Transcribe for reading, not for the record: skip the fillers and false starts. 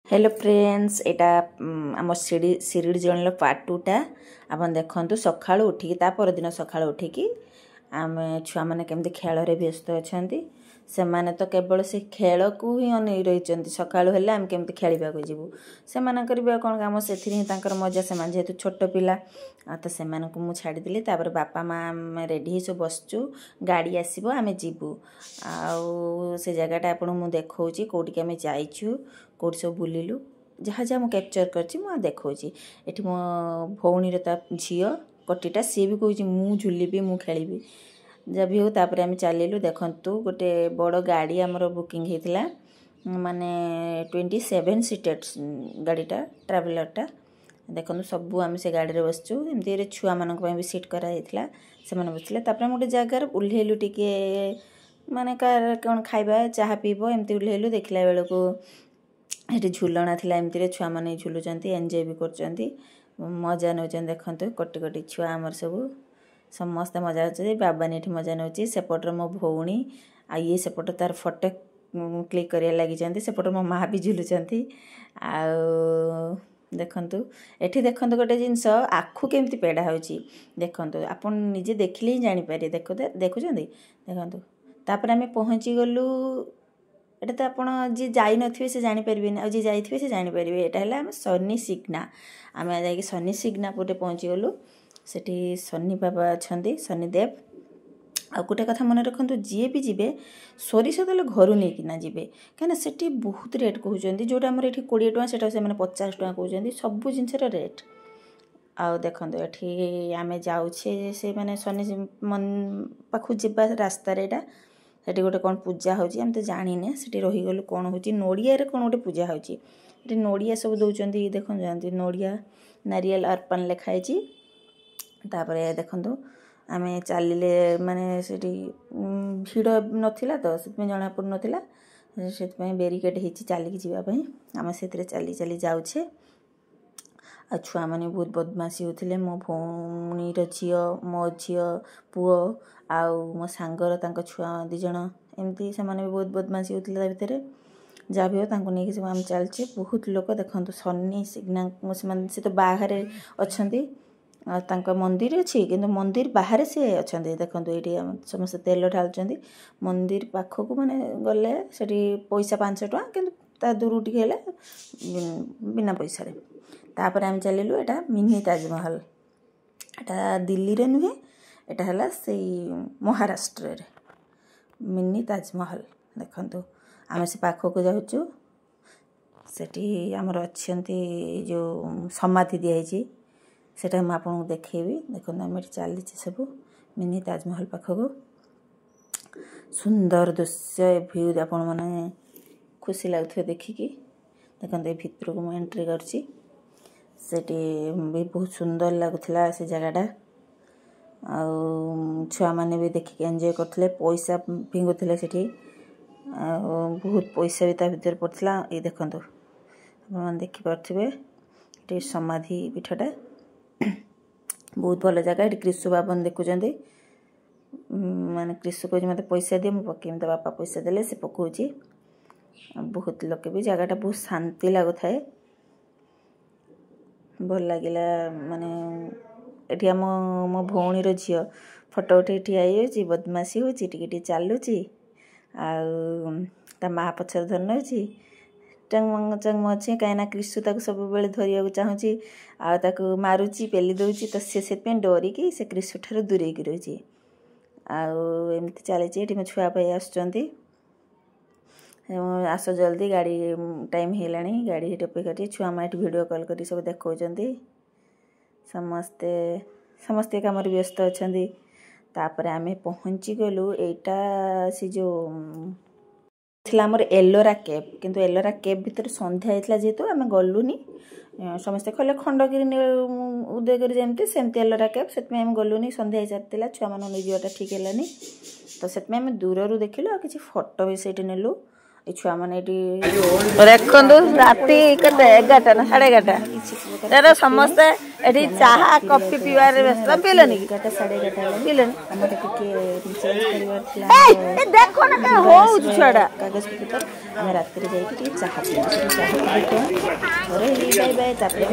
hello friends एटा आम सिरिडी journey part 2टा आप देखु सका उठिकी परदिन सका उठिकी आम छुआ मैंने केमती खेल व्यस्त अच्छा से माने तो केवल से खेल को ही अन रही सका आम केमती खेलवा जीवु से कौन कम से मजा से जेहेतु छोट पिला तो से मुझे छाड़ीदी बापा माँ रेडी सब बसचु गाड़ी आसब आम जीवु से जगटा आपको मुझे देखा कौटिक आम जाइचु कौट सब बुलिलु जहाँ जहाँ मुझे कैप्चर कर देखा ये मो भौणी झी कटीटा सी भी कहे मु झुलिबी मु खेली जब भी हो तापर आम चलू देखु गोटे बड़ गाड़ी आमर बुकिंग होता माने 27 सीटेड गाड़ीटा ट्रावेलरटा देखो सबू आम से गाड़ी में बसचु एमती छुआ मान भी सीट कराई से बसले तापर गोटे जगार ओह्लैलु टिके माने कार कौन खाइबा चाह पीब एमती ओह्लैलु देखला बेल को ये झुलना थी एमती छुआ मैंने झुलुंट एंजय भी कर मजा नौ देखो कटी कटी छुआ आमर सब समस्ते मजा हो बाबा ने मजा नौ सेपटर मो भौणी आ ये सेपट तार फोटो क्लिक कर लगी सेपट मो माँ भी झुलुंट देखु एठी देखु गोटे जिनस आखु केमती पेड़ा हो देखु आप निजे देखिले ही जानीपर देखुं देखु तापर आम पहुँची गलु एटा तो आप जी जाई नथिबे से जानी परिबे आ जी जाइथिबे से जानी परिबे एटा हला हम सन्नी सिग्ना आम जाइए सन्नी सिग्ना पोटे पहुँची गलु सेठी सन्नी बाबा अच्छा सन्नी देव आ गोटे कथा मन रखु जी भी जीवे सोरिष तेल घर नहीं जी कहीं सेठी बहुत रेट कहते जोटा आम ये 20 टଙ୍କା से 50 टଙ୍କା कहते सबू जिनस रेट आउ देखो ये आम जाऊे से मैंने सन्नी पाखु जावा रास्तार यहाँ सेठी गोटे कौन पूजा होची हम तो जाने से रहीगलु कौन हो नड़िया कौन गोटे पूजा होची नड़िया सब दौरान देखो जाती नड़िया नारियल अर्पण लिखाई तापर देखु आम चलिले माने से भिड़ नाला तो से जना पड़ नाला से बेरिकेड हो चलिकी जावाई आम से चली चली जाऊे आ छुआ मैंने बहुत बदमाशी होते मो भौणीर झी मो झी पुओ आउ मो सांगर छुआ दिज एमती से भी बहुत बदमाशी होते भितर जहाँ भी हो नहीं सब आम चलचे बहुत लोग देखो सन्नी सिग्ना से तो बाहर अच्छा मंदिर अच्छी किंतु मंदिर बाहर से अच्छा देखो ये समस्त तेल ढालुंट मंदिर पाखक मैंने गले से पैसा 500 टଙ୍କା कि दूर टे बिना पैसा तापर आम चलू एटा मिनी ताजमहल एटा दिल्ली रे नुहे एटा हला से महाराष्ट्र रे मिनी ताजमहल देखु आम से पाखक जाऊँ सेठी आमर अच्छी जो समाधि दिखाई सेटा मैं आपको देखेबी देखो आम चली सब मिनी ताजमहल पाखक सुंदर दृश्य भ्यू आपण मैंने खुशी लगुवे देखिकी देखो ये भितर को मुझे एंट्री करची भी बहुत सुंदर लगुला से जगटा छुआ मैंने भी देखिक एंजय करते पैसा फिंगुले से बहुत पैसा भी ता भीतर पड़ता ये देखो आप देखिपे ये समाधि पीठटा बहुत भल जगह ये कृषु बाबा देखुं माने कृषु कह मत पैसा दिए मुझे पकेमी तो बापा पैसा देले से पकाऊँगी बहुत लोग भी जगहटा बहुत शांति लगुए भल लगिला माने ये मो भौणीर झी फोटो उठे ठिया बदमाशी हो चलुची आ माँ पछर धर नौ चंग चंग अच्छे कहीं कृषु ताक सब बेले धरिया चाहूँगी आकु मारुची पेली दौची तो सी से डरिकी से कृषु ठार दूरेक रही आमती चली मो छुआ आस जल्दी गाड़ी टाइम है गाड़ी अपेक्षा छुआ माँ वीडियो कॉल कर सब देखा समस्ते समस्ते कम व्यस्त अच्छा तापर आम पहुँची गलु एटा से जो आमर एलोरा केव किंतु एलोरा केव भीतर संध्या होता जेहेतु आम गलुनी समस्ते कहले खंडगिरी उदयगिरी जमती सेमती एलोरा केव से गलुनी संध्या हो सारी छुआ मान नहीं जावाटा ठीक है तो से दूर देखिलु आ कि फोटो भी से नेलु ये छुआ मैंने देखो राति 11टा ना 11:30 समस्ते ଏଠି ଚାହା କଫି ପିଇବାରେ ବ୍ୟସ୍ତ ପିଇଲନି କି 11:30 ପିଇଲନି ଆମର ଟିକେ ରିଚାର୍ଜ କରିବାର ଥିଲା ଦେଖ ନା କାଇଁ ହଉଛି ଛୁଆଟା କାଗଜ ପତ୍ର ଆମେ ରାତିରେ ଯାଇକି ଟିକେ ଚାହା ପିଇବୁ ଚାହା ପିଇକି ଘରେ ବାଇ ବାଇ ତାପରେ